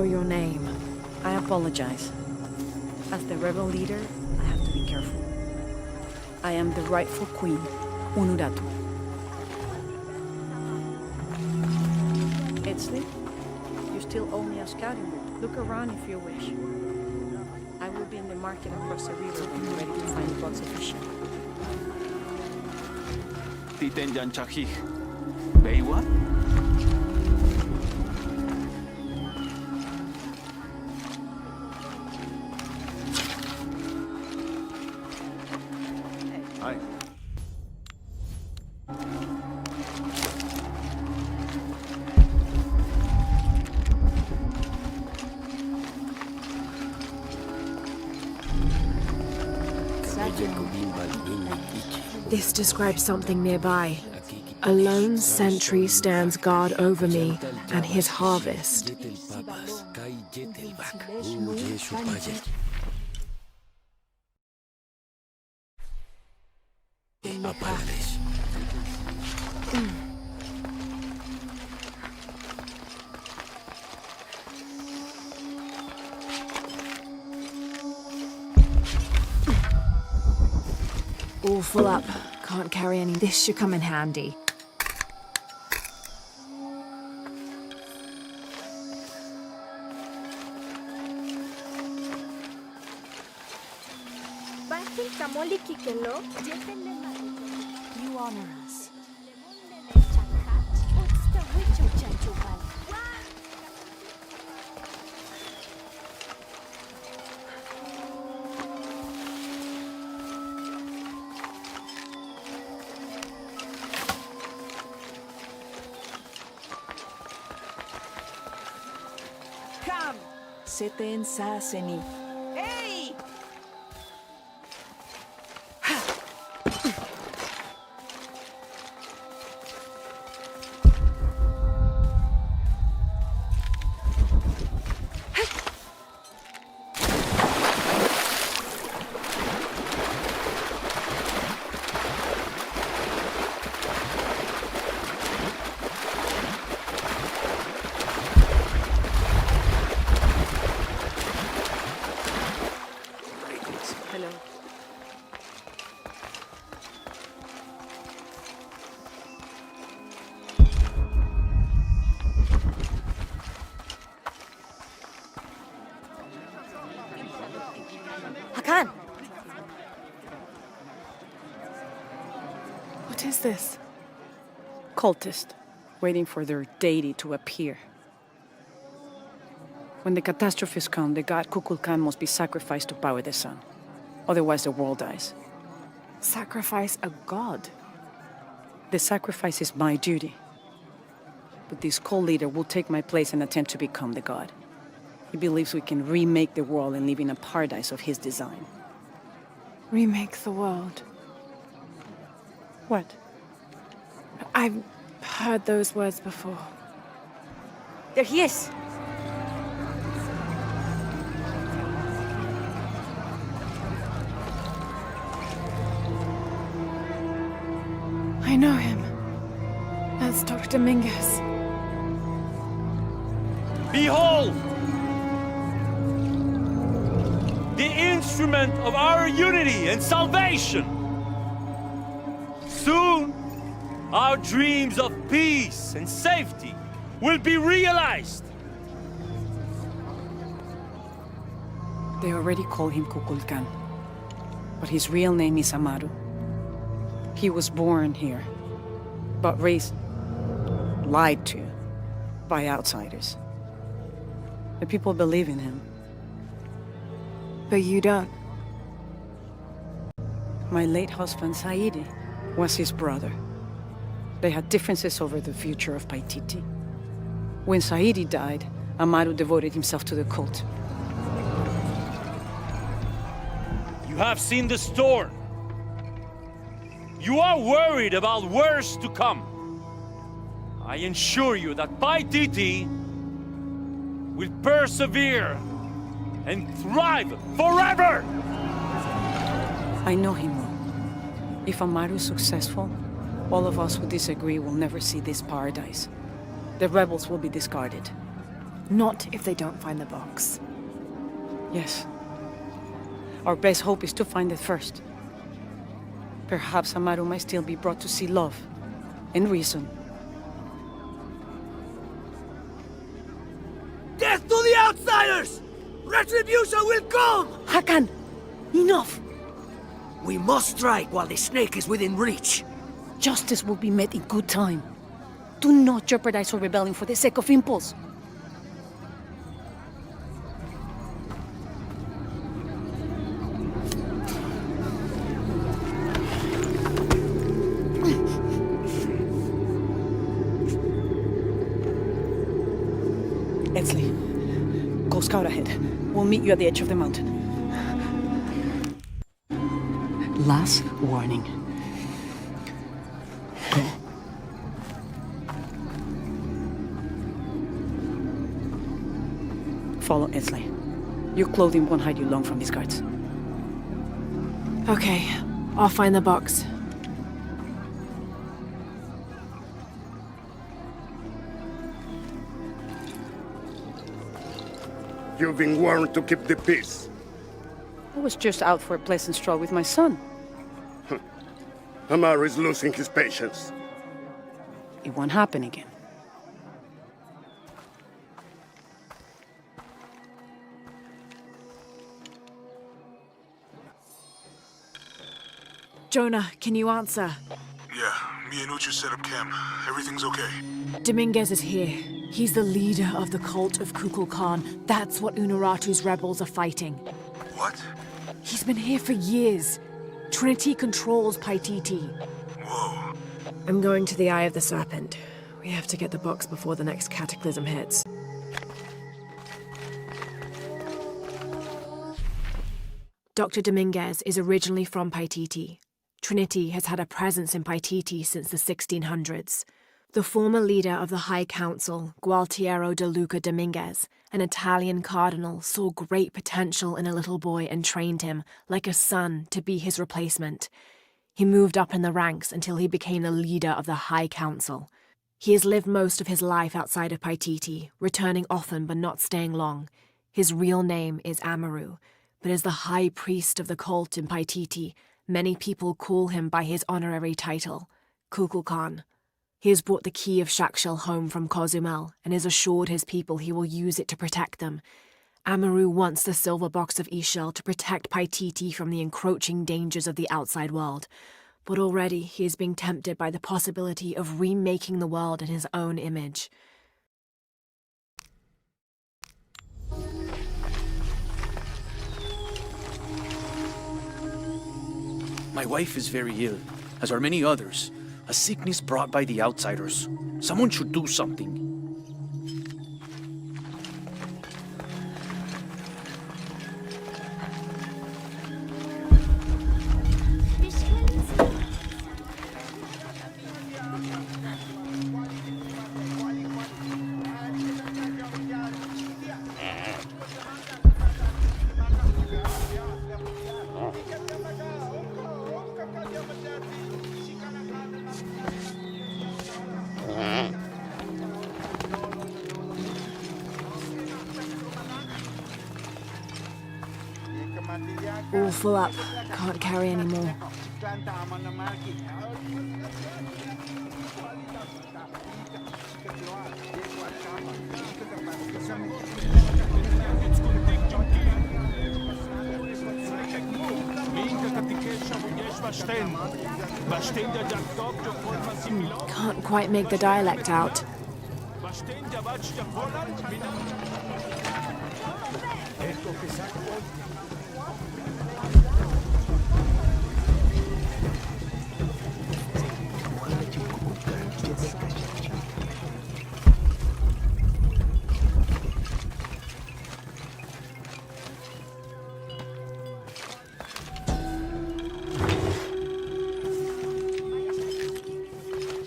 know your name. I apologize. As the rebel leader, I have to be careful. I am the rightful queen, Unuratu. Etsy, you still owe me a scouting route. Look around if you wish. I will be in the market across the river when you're ready to find lots of fishing. Titen Janchajij. Beiwa? Hi. This describes something nearby. A lone sentry stands guard over me and his harvest. All full up. Can't carry any. This should come in handy. You honor us. Come! Seten sa seni. Hey! Hello. Hakan! What is this? Cultist, waiting for their deity to appear. When the catastrophes come, the god Kukulkan must be sacrificed to power the sun. Otherwise, the world dies. Sacrifice a god? The sacrifice is my duty. But this cult leader will take my place and attempt to become the god. He believes we can remake the world and live in a paradise of his design. Remake the world. What? I've heard those words before. There he is! I know him. That's Dr. Mingus. Behold! The instrument of our unity and salvation! Soon, our dreams of peace and safety will be realized! They already call him Kukulkan. But his real name is Amaru. He was born here, but raised, lied to, by outsiders. The people believe in him. But you don't. My late husband, Saidi, was his brother. They had differences over the future of Paititi. When Saidi died, Amaru devoted himself to the cult. You have seen the storm. You are worried about worse to come. I assure you that Paititi will persevere and thrive forever! I know him well. If Amaru is successful, all of us who disagree will never see this paradise. The rebels will be discarded. Not if they don't find the box. Yes. Our best hope is to find it first. Perhaps Amaru might still be brought to see love and reason. Death to the outsiders! Retribution will come! Hakan! Enough! We must strike while the snake is within reach. Justice will be met in good time. Do not jeopardize our rebellion for the sake of impulse. Etzli, go scout ahead. We'll meet you at the edge of the mountain. Last warning. Go. Follow Etzli. Your clothing won't hide you long from these guards. Okay, I'll find the box. You've been warned to keep the peace. I was just out for a pleasant stroll with my son. Amaru is losing his patience. It won't happen again. Jonah, can you answer? Yeah, me and Uchi set up camp. Everything's okay. Dominguez is here. He's the leader of the cult of Kukulkan. That's what Unuratu's rebels are fighting. What? He's been here for years. Trinity controls Paititi. Whoa. I'm going to the Eye of the Serpent. We have to get the box before the next cataclysm hits. Dr. Dominguez is originally from Paititi. Trinity has had a presence in Paititi since the 1600s. The former leader of the High Council, Gualtiero de Luca Dominguez, an Italian cardinal, saw great potential in a little boy and trained him, like a son, to be his replacement. He moved up in the ranks until he became the leader of the High Council. He has lived most of his life outside of Paititi, returning often but not staying long. His real name is Amaru, but as the High Priest of the cult in Paititi, many people call him by his honorary title, Kukulkan. He has brought the key of Shakshel home from Cozumel and has assured his people he will use it to protect them. Amaru wants the silver box of Ishel to protect Paititi from the encroaching dangers of the outside world, but already he is being tempted by the possibility of remaking the world in his own image. My wife is very ill, as are many others. A sickness brought by the outsiders. Someone should do something. All full up. Can't carry any more. Can't quite make the dialect out.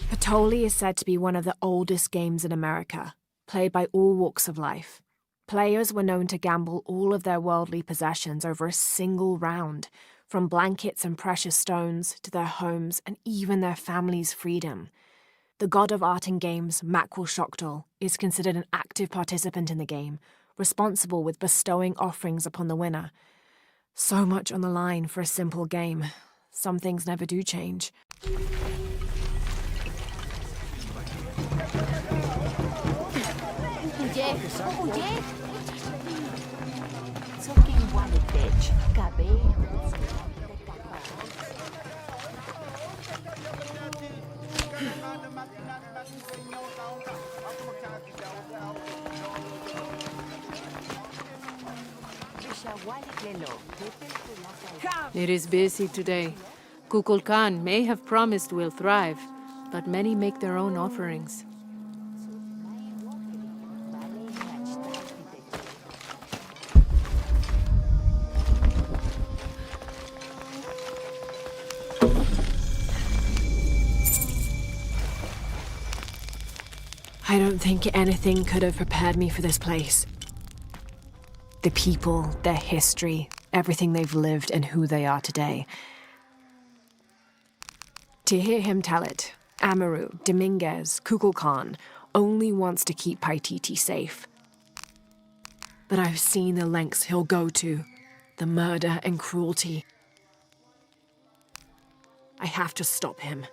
Patoli is said to be one of the oldest games in America, played by all walks of life. Players were known to gamble all of their worldly possessions over a single round, from blankets and precious stones to their homes and even their family's freedom. The god of art and games, Makwul Shoktol, is considered an active participant in the game, responsible with bestowing offerings upon the winner. So much on the line for a simple game. Some things never do change. It is busy today. Kukulkan may have promised we'll thrive, but many make their own offerings. I don't think anything could have prepared me for this place. The people, their history, everything they've lived and who they are today. To hear him tell it, Amaru, Dominguez, Kukulkan only wants to keep Paititi safe. But I've seen the lengths he'll go to, the murder and cruelty. I have to stop him.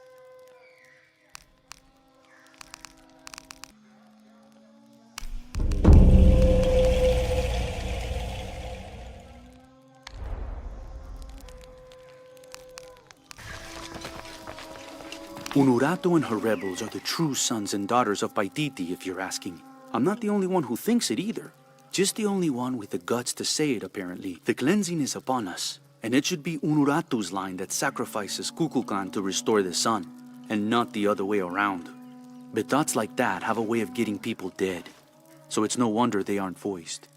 Unurato and her rebels are the true sons and daughters of Paititi, if you're asking. I'm not the only one who thinks it either. Just the only one with the guts to say it, apparently. The cleansing is upon us, and it should be Unuratu's line that sacrifices Kukulkan to restore the sun, and not the other way around. But thoughts like that have a way of getting people dead, so it's no wonder they aren't voiced.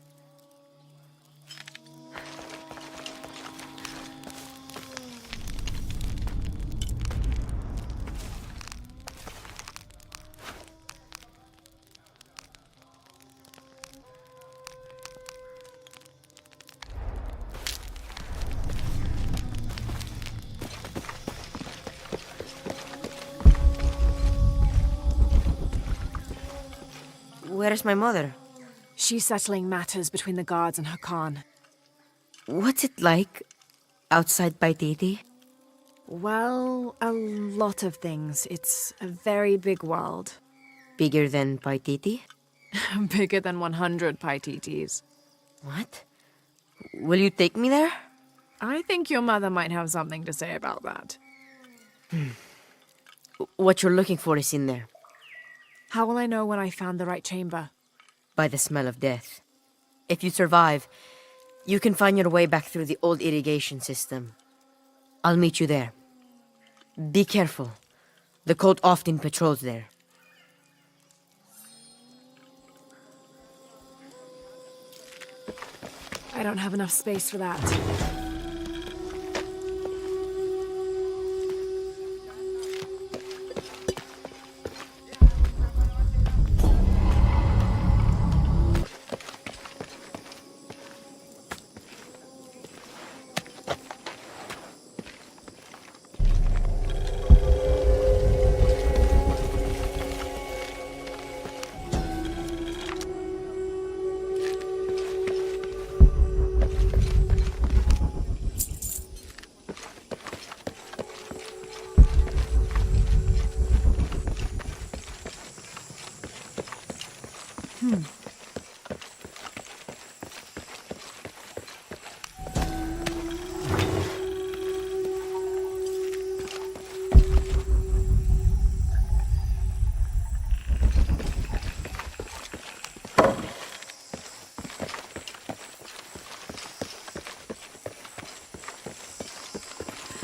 Where's my mother? She's settling matters between the guards and her Khan. What's it like outside Paititi? Well, a lot of things. It's a very big world. Bigger than Paititi? Bigger than 100 Paititis. What? Will you take me there? I think your mother might have something to say about that. What you're looking for is in there. How will I know when I found the right chamber? By the smell of death. If you survive, you can find your way back through the old irrigation system. I'll meet you there. Be careful. The cult often patrols there. I don't have enough space for that.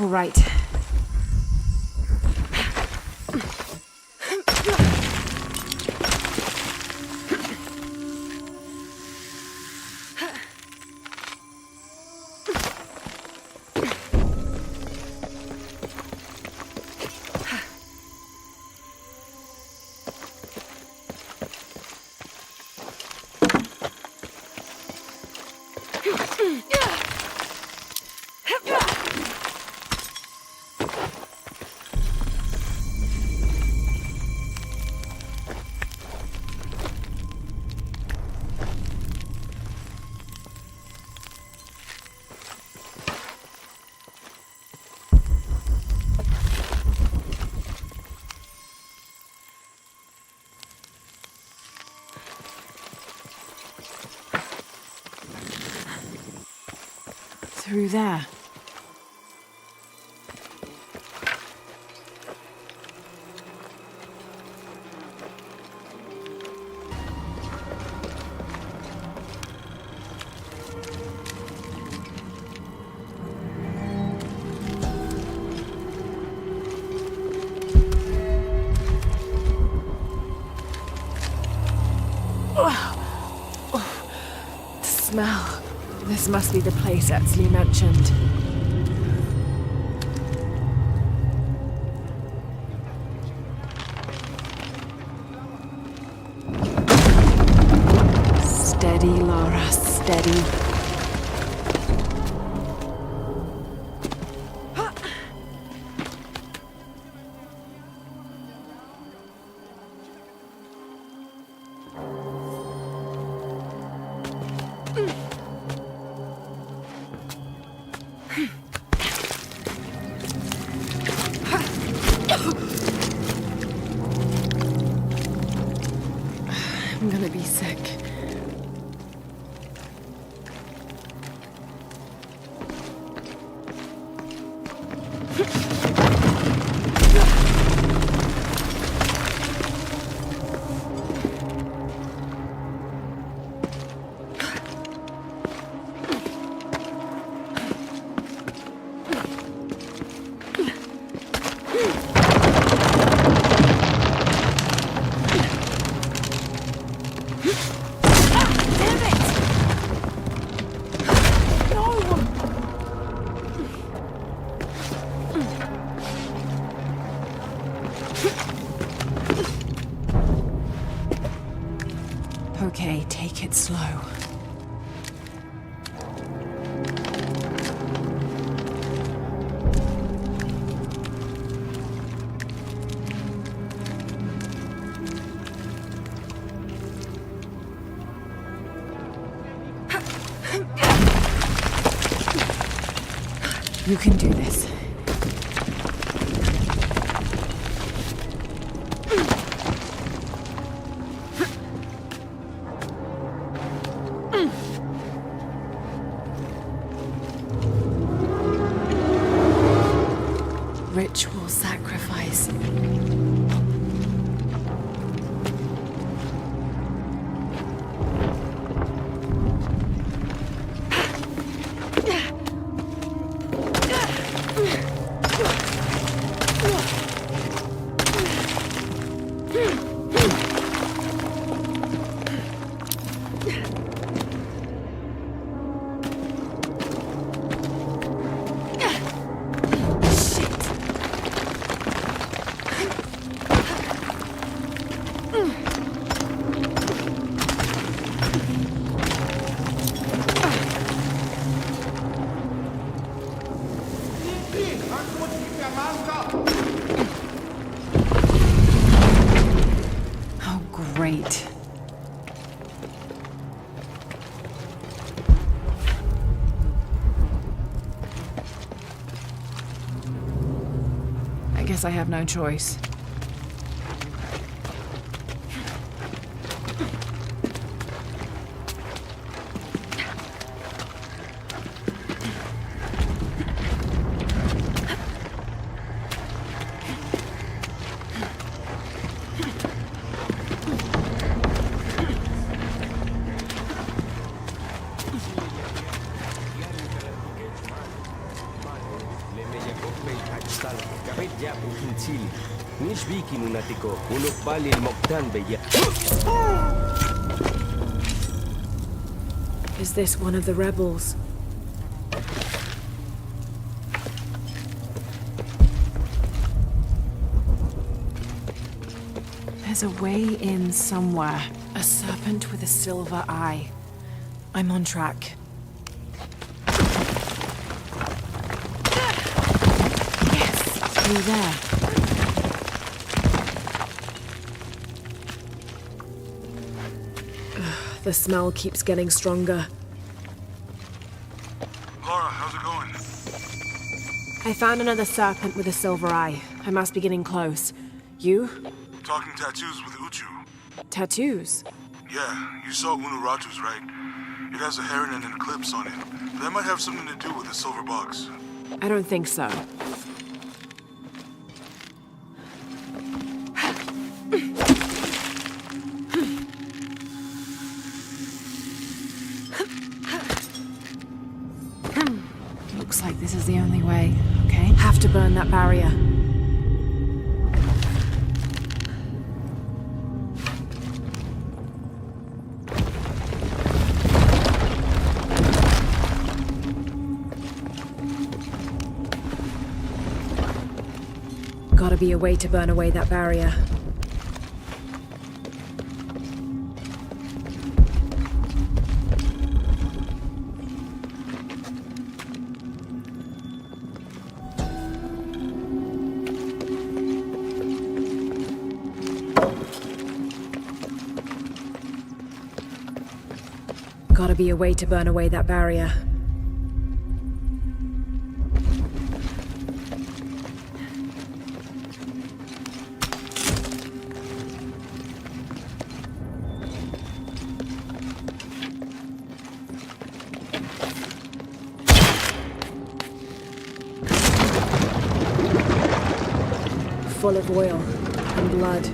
All right. Through there. The smell. This must be the place Etzli mentioned. Steady, Laura, steady. I'm gonna be sick. Okay, take it slow. You can do this. Ritual sacrifice. Oh, great. I guess I have no choice. Is this one of the rebels? There's a way in somewhere. A serpent with a silver eye. I'm on track. Yes, through there. The smell keeps getting stronger. Laura, how's it going? I found another serpent with a silver eye. I must be getting close. You? Talking tattoos with Uchu. Tattoos? Yeah, you saw Unuratu's, right? It has a heron and an eclipse on it. That might have something to do with the silver box. I don't think so. Looks like this is the only way, okay? Have to burn that barrier. Gotta be a way to burn away that barrier. Gotta be a way to burn away that barrier. Full of oil and blood.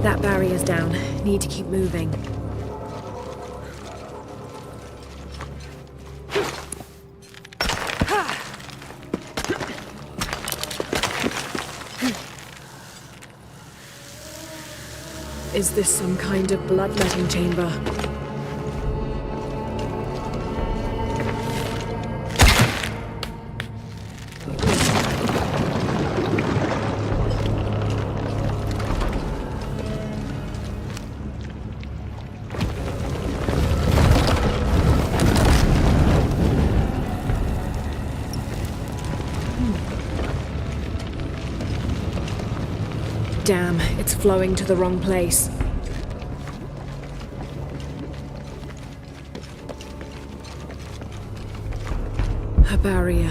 That barrier's down. Need to keep moving. Is this some kind of bloodletting chamber? Damn, it's flowing to the wrong place. A barrier.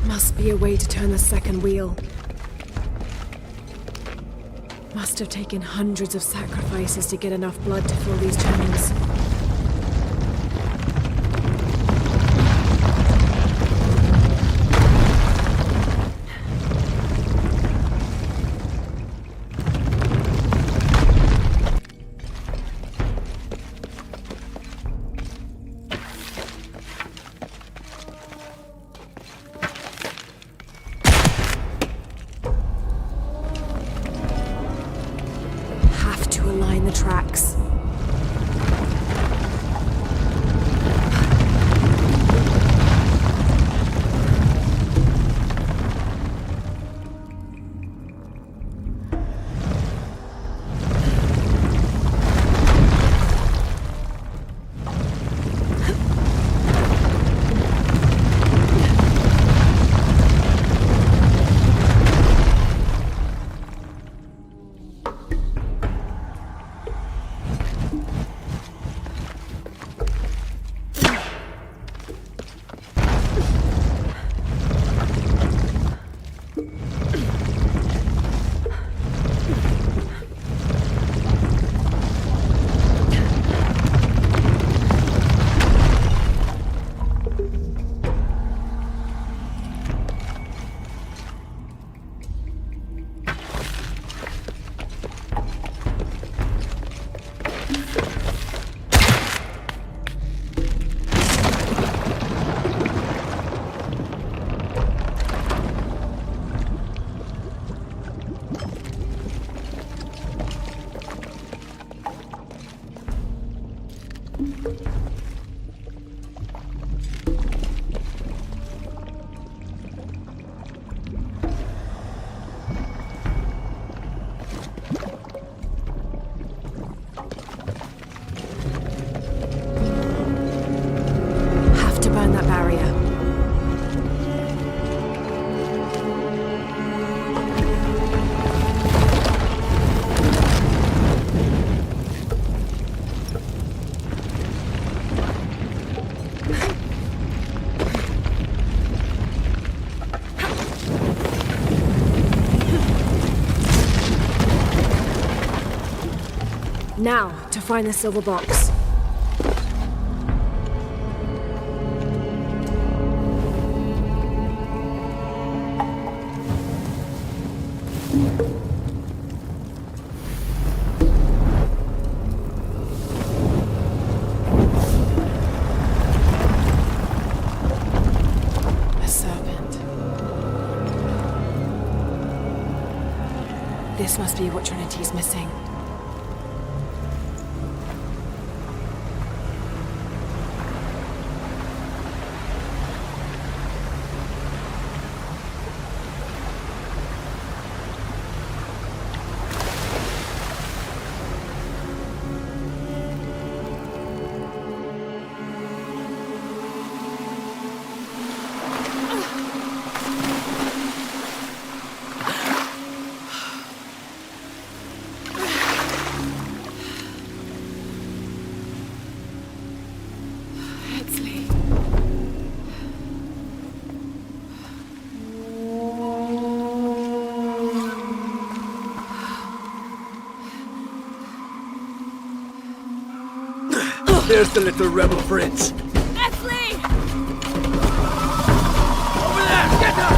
Must be a way to turn the second wheel. Must have taken hundreds of sacrifices to get enough blood to fill these channels. Align the tracks. Now, to find the silver box. A serpent. This must be what Trinity's missing. There's the little rebel prince. Esley! Over there! Get her!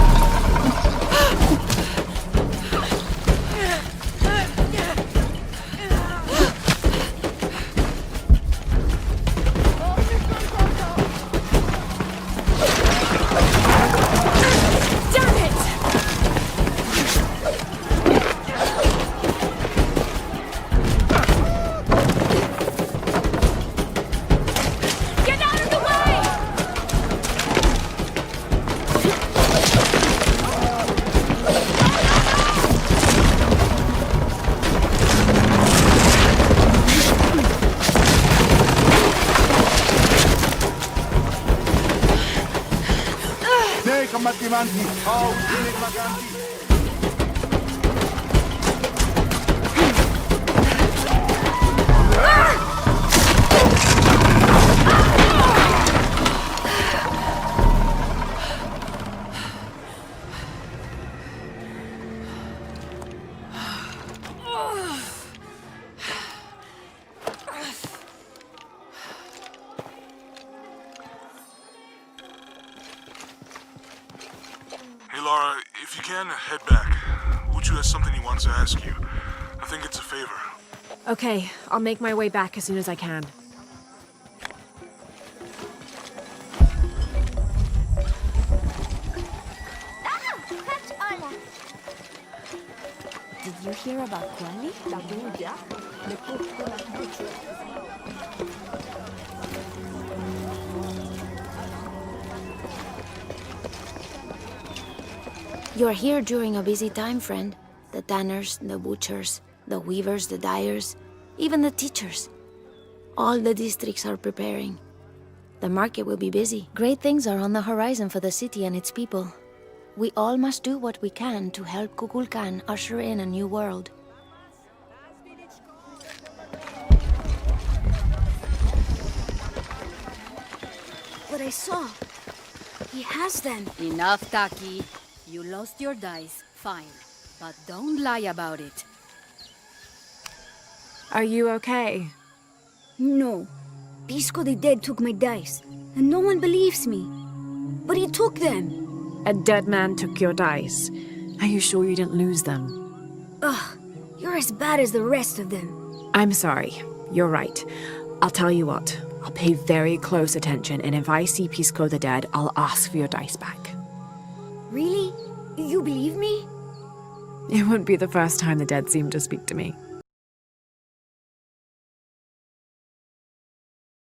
Hey, Laura, if you can, head back. Wuchu has something he wants to ask you. I think it's a favor. Okay, I'll make my way back as soon as I can. Did you hear about Kwali? You're here during a busy time, friend. The tanners, the butchers, the weavers, the dyers, even the teachers. All the districts are preparing. The market will be busy. Great things are on the horizon for the city and its people. We all must do what we can to help Kukulkan usher in a new world. What I saw. He has them. Enough, Taki. You lost your dice, fine. But don't lie about it. Are you okay? No. Pisco the Dead took my dice, and no one believes me. But he took them. A dead man took your dice. Are you sure you didn't lose them? Ugh, you're as bad as the rest of them. I'm sorry. You're right. I'll tell you what. I'll pay very close attention, and if I see Pisco the Dead, I'll ask for your dice back. Really? You believe me? It wouldn't be the first time the dead seemed to speak to me.